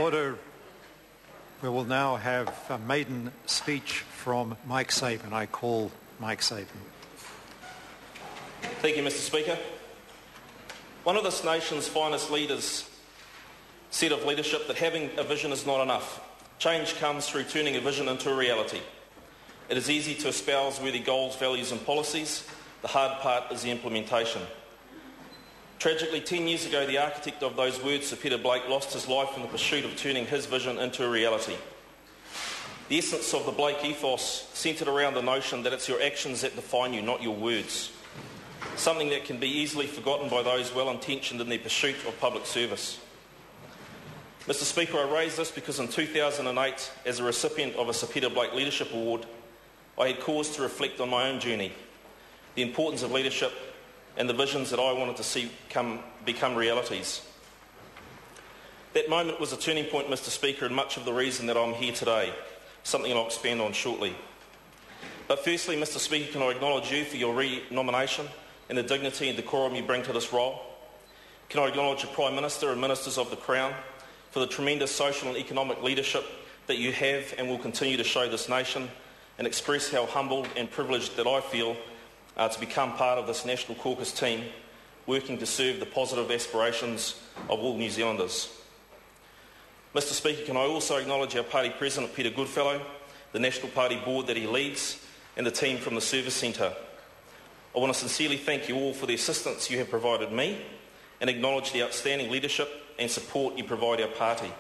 order. We will now have a maiden speech from Mike Sabin. I call Mike Sabin. Thank you, Mr. Speaker. One of this nation's finest leaders said of leadership that having a vision is not enough. Change comes through turning a vision into a reality. It is easy to espouse worthy goals, values and policies. The hard part is the implementation. Tragically, 10 years ago, the architect of those words, Sir Peter Blake, lost his life in the pursuit of turning his vision into a reality. The essence of the Blake ethos centred around the notion that it's your actions that define you, not your words. Something that can be easily forgotten by those well-intentioned in their pursuit of public service. Mr. Speaker, I raise this because in 2008, as a recipient of a Sir Peter Blake Leadership Award, I had cause to reflect on my own journey, the importance of leadership and the visions that I wanted to see become realities. That moment was a turning point, Mr. Speaker, and much of the reason that I'm here today, something I'll expand on shortly. But firstly, Mr. Speaker, can I acknowledge you for your re-nomination and the dignity and decorum you bring to this role? Can I acknowledge the Prime Minister and Ministers of the Crown for the tremendous social and economic leadership that you have and will continue to show this nation, and express how humbled and privileged that I feel to become part of this National Caucus team, working to serve the positive aspirations of all New Zealanders. Mr. Speaker, can I also acknowledge our Party President, Peter Goodfellow, the National Party Board that he leads, and the team from the Service Centre. I want to sincerely thank you all for the assistance you have provided me, and acknowledge the outstanding leadership and support you provide our party.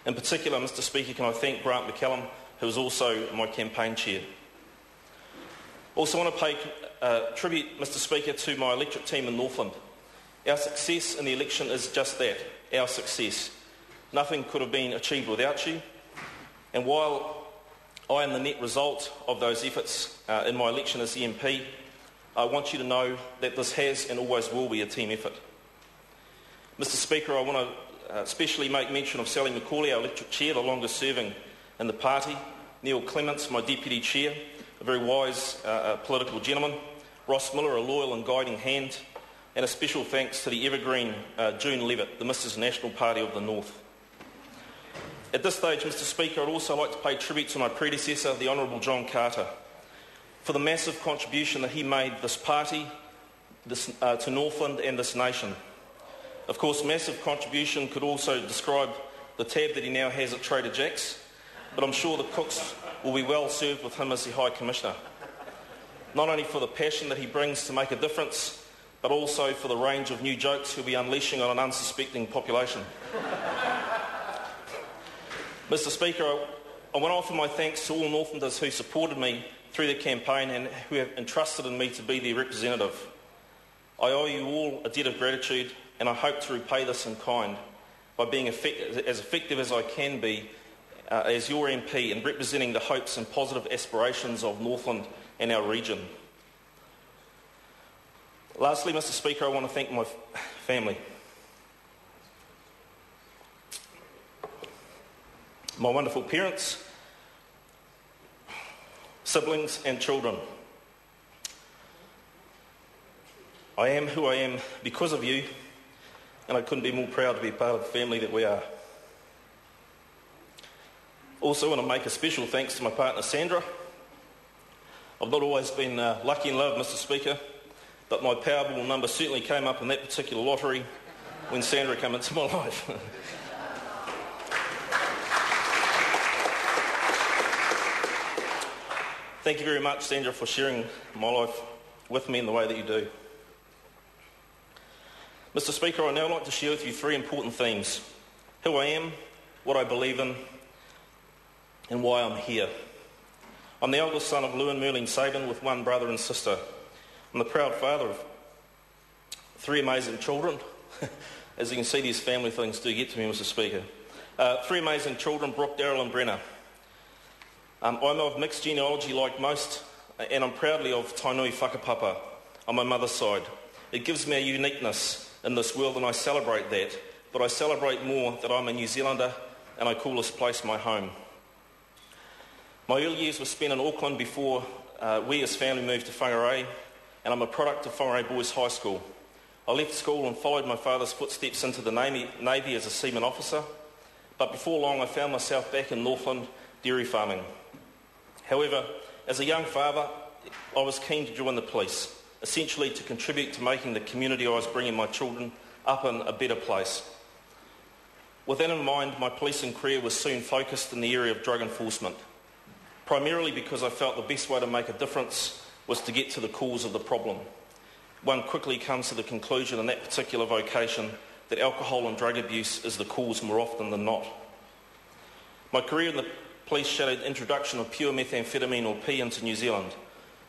In particular, Mr. Speaker, can I thank Grant McCallum, who is also my campaign chair. Also want to pay tribute, Mr. Speaker, to my electorate team in Northland. Our success in the election is just that, our success. Nothing could have been achieved without you. And while I am the net result of those efforts in my election as the MP, I want you to know that this has and always will be a team effort. Mr. Speaker, I want to especially make mention of Sally McCauley, our electorate chair, the longest serving in the party, Neil Clements, my deputy chair, a very wise political gentleman, Ross Miller, a loyal and guiding hand, and a special thanks to the evergreen June Levitt, the Mrs. National Party of the North. At this stage, Mr. Speaker, I'd also like to pay tribute to my predecessor, the Honourable John Carter, for the massive contribution that he made this party, to Northland and this nation. Of course, massive contribution could also describe the tab that he now has at Trader Jack's, but I'm sure the cooks will be well served with him as the High Commissioner. Not only for the passion that he brings to make a difference, but also for the range of new jokes he'll be unleashing on an unsuspecting population. Mr. Speaker, I want to offer my thanks to all Northlanders who supported me through the campaign and who have entrusted in me to be their representative. I owe you all a debt of gratitude, and I hope to repay this in kind by being as effective as I can be as your MP in representing the hopes and positive aspirations of Northland and our region. Lastly, Mr. Speaker, I want to thank my family. My wonderful parents, siblings and children. I am who I am because of you, and I couldn't be more proud to be part of the family that we are. Also want to make a special thanks to my partner Sandra. I've not always been lucky in love, Mr. Speaker, but my Powerball number certainly came up in that particular lottery when Sandra came into my life. Thank you very much, Sandra, for sharing my life with me in the way that you do. Mr. Speaker, I'd now like to share with you three important themes: who I am, what I believe in, and why I'm here. I'm the eldest son of Lou and Merlin Sabin with one brother and sister. I'm the proud father of three amazing children. As you can see, these family things do get to me, Mr. Speaker. Three amazing children, Brooke, Daryl and Brenna. I'm of mixed genealogy like most, and I'm proudly of Tainui whakapapa on my mother's side. It gives me a uniqueness in this world, and I celebrate that, but I celebrate more that I'm a New Zealander and I call this place my home. My early years were spent in Auckland before we as family moved to Whangarei, and I'm a product of Whangarei Boys High School. I left school and followed my father's footsteps into the Navy as a seaman officer, but before long I found myself back in Northland dairy farming. However, as a young father, I was keen to join the police, essentially to contribute to making the community I was bringing my children up in a better place. With that in mind, my policing career was soon focused in the area of drug enforcement, primarily because I felt the best way to make a difference was to get to the cause of the problem. One quickly comes to the conclusion in that particular vocation that alcohol and drug abuse is the cause more often than not. My career in the police shadowed the introduction of pure methamphetamine or P into New Zealand,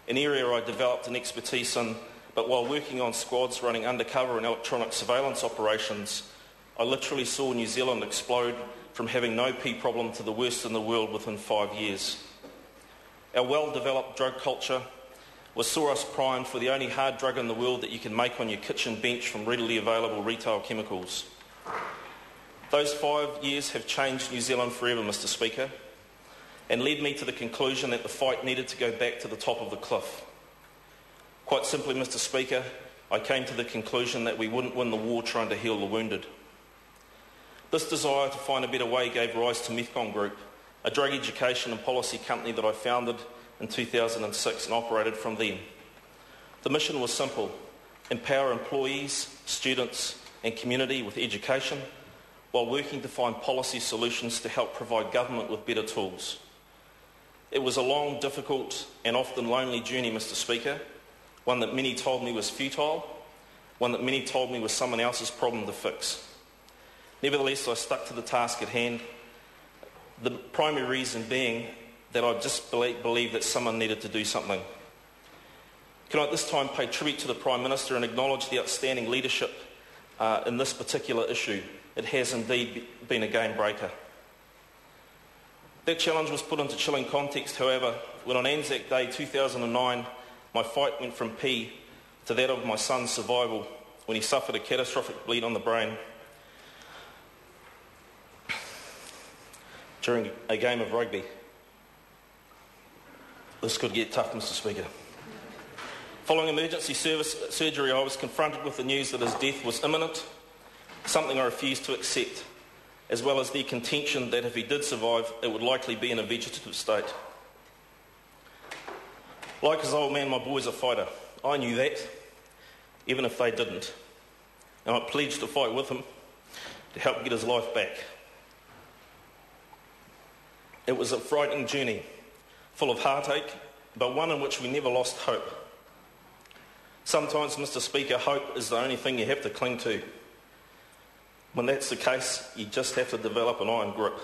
an area I developed an expertise in, but while working on squads running undercover and electronic surveillance operations, I literally saw New Zealand explode from having no P problem to the worst in the world within 5 years. Our well-developed drug culture saw us primed for the only hard drug in the world that you can make on your kitchen bench from readily available retail chemicals. Those 5 years have changed New Zealand forever, Mr. Speaker, and led me to the conclusion that the fight needed to go back to the top of the cliff. Quite simply, Mr. Speaker, I came to the conclusion that we wouldn't win the war trying to heal the wounded. This desire to find a better way gave rise to Methcon Group, a drug education and policy company that I founded in 2006 and operated from then. The mission was simple: empower employees, students and community with education while working to find policy solutions to help provide government with better tools. It was a long, difficult and often lonely journey, Mr. Speaker, one that many told me was futile, one that many told me was someone else's problem to fix. Nevertheless, I stuck to the task at hand, the primary reason being that I just believed that someone needed to do something. Can I at this time pay tribute to the Prime Minister and acknowledge the outstanding leadership in this particular issue? It has indeed been a game breaker. That challenge was put into chilling context, however, when on Anzac Day 2009, my fight went from P to that of my son's survival when he suffered a catastrophic bleed on the brain during a game of rugby. This could get tough, Mr. Speaker. Following emergency surgery, I was confronted with the news that his death was imminent, something I refused to accept, as well as the contention that if he did survive, it would likely be in a vegetative state. Like his old man, my boy's a fighter. I knew that, even if they didn't. And I pledged to fight with him to help get his life back. It was a frightening journey, full of heartache, but one in which we never lost hope. Sometimes, Mr. Speaker, hope is the only thing you have to cling to. When that's the case, you just have to develop an iron grip.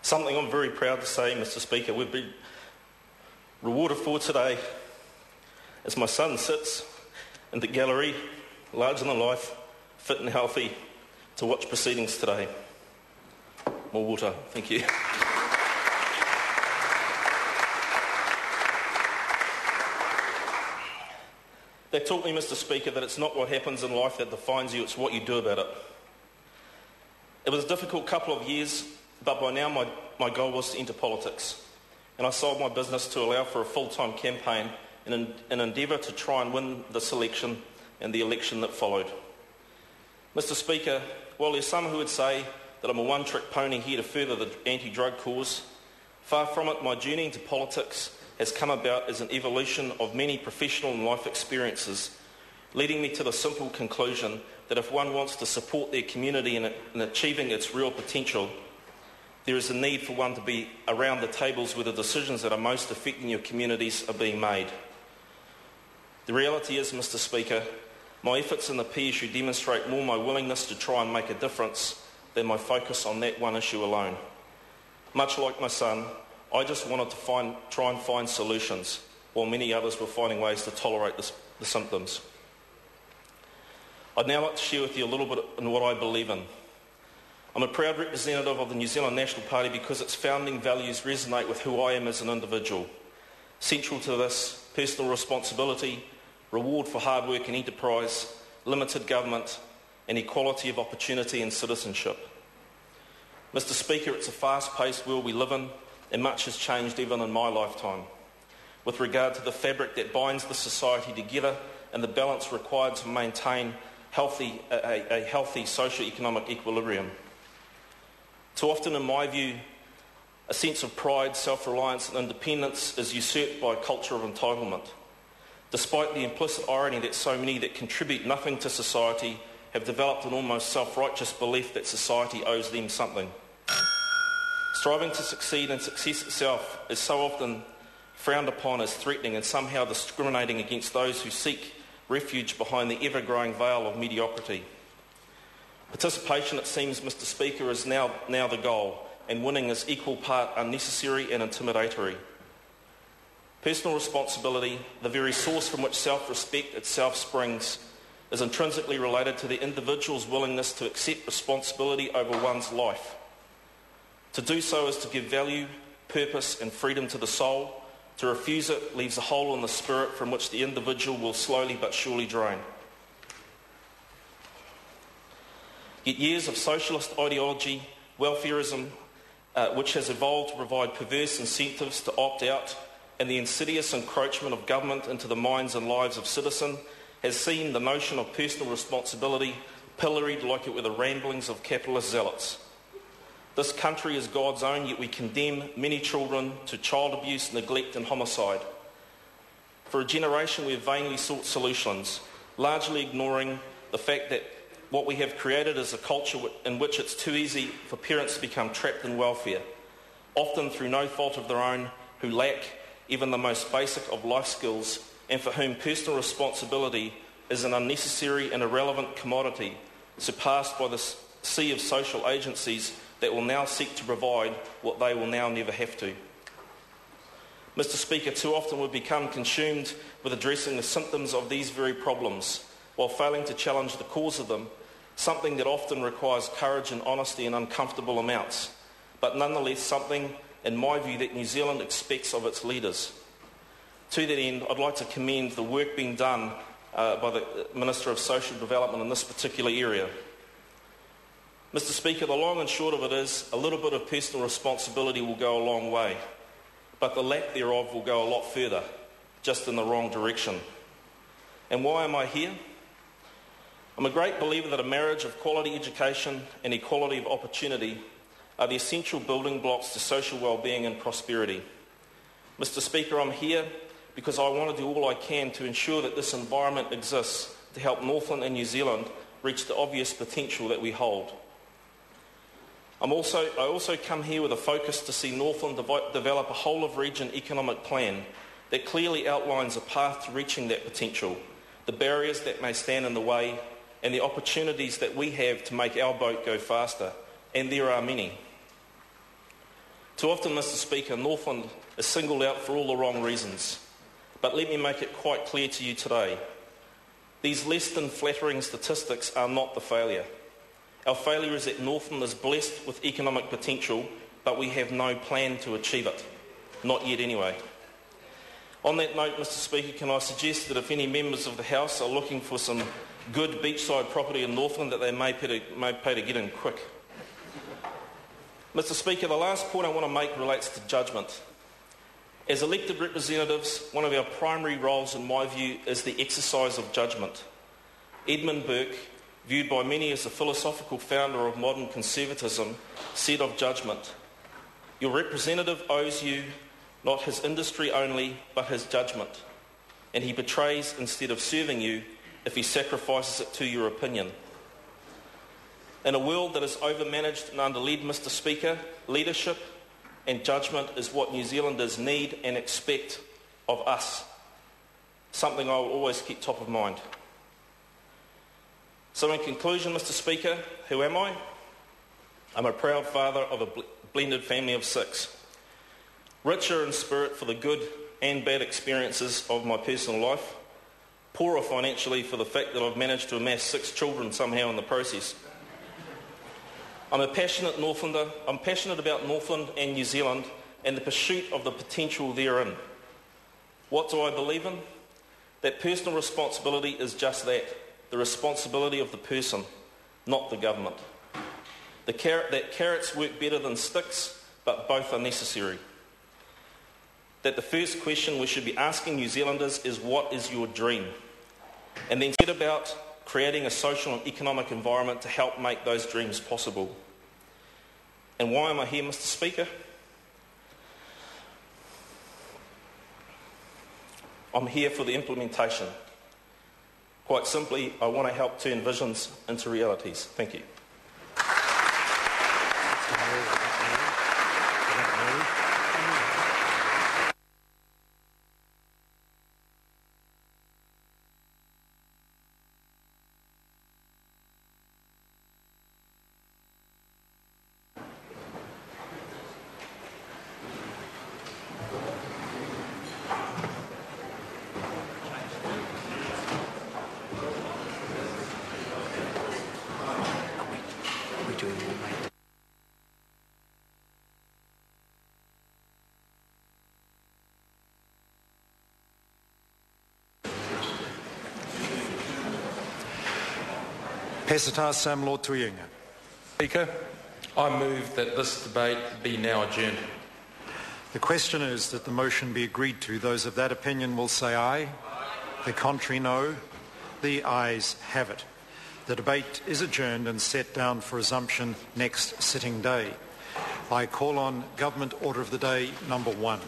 Something I'm very proud to say, Mr. Speaker, we've been rewarded for today as my son sits in the gallery, larger than life, fit and healthy, to watch proceedings today. More water, thank you. That taught me, Mr. Speaker, that it's not what happens in life that defines you, it's what you do about it. It was a difficult couple of years, but by now my goal was to enter politics. And I sold my business to allow for a full-time campaign in an endeavour to try and win this election and the election that followed. Mr. Speaker, while there's some who would say that I'm a one-trick pony here to further the anti-drug cause, far from it, my journey into politics has come about as an evolution of many professional and life experiences, leading me to the simple conclusion that if one wants to support their community in achieving its real potential, there is a need for one to be around the tables where the decisions that are most affecting your communities are being made. The reality is, Mr. Speaker, my efforts in the P issue demonstrate more my willingness to try and make a difference than my focus on that one issue alone. Much like my son, I just wanted to try and find solutions, while many others were finding ways to tolerate the symptoms. I'd now like to share with you a little bit in what I believe in. I'm a proud representative of the New Zealand National Party because its founding values resonate with who I am as an individual. Central to this, personal responsibility, reward for hard work and enterprise, limited government, and equality of opportunity and citizenship. Mr. Speaker, it's a fast-paced world we live in, and much has changed even in my lifetime. With regard to the fabric that binds the society together and the balance required to maintain a healthy socio-economic equilibrium. Too often, in my view, a sense of pride, self-reliance and independence is usurped by a culture of entitlement, despite the implicit irony that so many that contribute nothing to society have developed an almost self-righteous belief that society owes them something. Striving to succeed and success itself is so often frowned upon as threatening and somehow discriminating against those who seek refuge behind the ever-growing veil of mediocrity. Participation, it seems, Mr. Speaker, is now the goal, and winning is equal part unnecessary and intimidatory. Personal responsibility, the very source from which self-respect itself springs, is intrinsically related to the individual's willingness to accept responsibility over one's life. To do so is to give value, purpose and freedom to the soul. To refuse it leaves a hole in the spirit from which the individual will slowly but surely drain. Yet years of socialist ideology, welfarism, which has evolved to provide perverse incentives to opt out, and the insidious encroachment of government into the minds and lives of citizens, has seen the notion of personal responsibility pilloried like it were the ramblings of capitalist zealots. This country is God's own, yet we condemn many children to child abuse, neglect and homicide. For a generation we have vainly sought solutions, largely ignoring the fact that what we have created is a culture in which it's too easy for parents to become trapped in welfare, often through no fault of their own, who lack even the most basic of life skills, and for whom personal responsibility is an unnecessary and irrelevant commodity, surpassed by the sea of social agencies that will now seek to provide what they will now never have to. Mr. Speaker, too often we become consumed with addressing the symptoms of these very problems, while failing to challenge the cause of them, something that often requires courage and honesty in uncomfortable amounts, but nonetheless something, in my view, that New Zealand expects of its leaders. To that end, I'd like to commend the work being done by the Minister of Social Development in this particular area. Mr. Speaker, the long and short of it is a little bit of personal responsibility will go a long way, but the lack thereof will go a lot further, just in the wrong direction. And why am I here? I'm a great believer that a marriage of quality education and equality of opportunity are the essential building blocks to social well-being and prosperity. Mr. Speaker, I'm here because I want to do all I can to ensure that this environment exists to help Northland and New Zealand reach the obvious potential that we hold. I also come here with a focus to see Northland develop a whole-of-region economic plan that clearly outlines a path to reaching that potential, the barriers that may stand in the way, and the opportunities that we have to make our boat go faster, and there are many. Too often, Mr. Speaker, Northland is singled out for all the wrong reasons, but let me make it quite clear to you today. These less than flattering statistics are not the failure. Our failure is that Northland is blessed with economic potential, but we have no plan to achieve it. Not yet anyway. On that note, Mr. Speaker, can I suggest that if any members of the House are looking for some good beachside property in Northland, that they may pay to get in quick. Mr. Speaker, the last point I want to make relates to judgment. As elected representatives, one of our primary roles, in my view, is the exercise of judgment. Edmund Burke, viewed by many as the philosophical founder of modern conservatism, said of judgment, "Your representative owes you not his industry only, but his judgment, and he betrays instead of serving you if he sacrifices it to your opinion." In a world that is overmanaged and underled, Mr. Speaker, leadership and judgment is what New Zealanders need and expect of us, something I will always keep top of mind. So in conclusion, Mr. Speaker, who am I? I'm a proud father of a blended family of 6. Richer in spirit for the good and bad experiences of my personal life, poorer financially for the fact that I've managed to amass 6 children somehow in the process. I'm a passionate Northlander. I'm passionate about Northland and New Zealand and the pursuit of the potential therein. What do I believe in? That personal responsibility is just that, the responsibility of the person, not the government. That carrots work better than sticks, but both are necessary. That the first question we should be asking New Zealanders is, what is your dream? and then set about creating a social and economic environment to help make those dreams possible. And why am I here, Mr. Speaker? I'm here for the implementation. Quite simply, I want to help turn visions into realities. Thank you. Pēsata Sam Lotu-Iiga. Speaker, I move that this debate be now adjourned. The question is that the motion be agreed to. Those of that opinion will say aye. The contrary, no. The ayes have it. The debate is adjourned and set down for resumption next sitting day. I call on Government Order of the Day number 1.